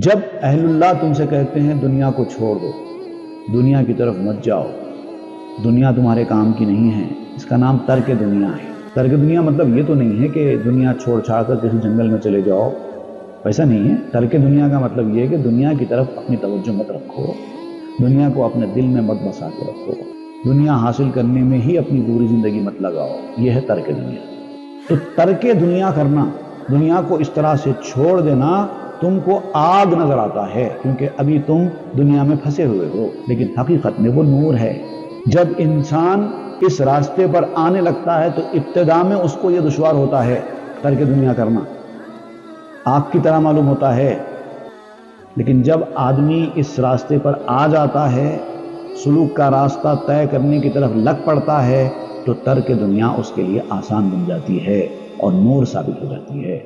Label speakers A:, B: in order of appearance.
A: جب اہل اللہ تم سے کہتے ہیں دنیا کو چھوڑ دو، دنیا کی طرف مت جاؤ، دنیا تمہارے کام کی نہیں ہے، اس کا نام ترک دنیا ہے۔ ترک دنیا مطلب یہ تو نہیں ہے کہ دنیا چھوڑ چھاڑ کر کسی جنگل میں چلے جاؤ، ایسا نہیں ہے۔ ترک دنیا کا مطلب یہ ہے کہ دنیا کی طرف اپنی توجہ مت رکھو، دنیا کو اپنے دل میں مت بسا کے رکھو، دنیا حاصل کرنے میں ہی اپنی پوری زندگی مت لگاؤ، یہ ہے ترک دنیا۔ تو ترک دنیا کرنا، دنیا کو اس طرح سے چھوڑ دینا تم کو آگ نظر آتا ہے، کیونکہ ابھی تم دنیا میں پھنسے ہوئے ہو، لیکن حقیقت میں وہ نور ہے۔ جب انسان اس راستے پر آنے لگتا ہے تو ابتدا میں اس کو یہ دشوار ہوتا ہے ترک دنیا کرنا، آگ کی طرح معلوم ہوتا ہے، لیکن جب آدمی اس راستے پر آ جاتا ہے، سلوک کا راستہ طے کرنے کی طرف لگ پڑتا ہے، تو ترک دنیا اس کے لیے آسان بن جاتی ہے اور نور ثابت ہو جاتی ہے۔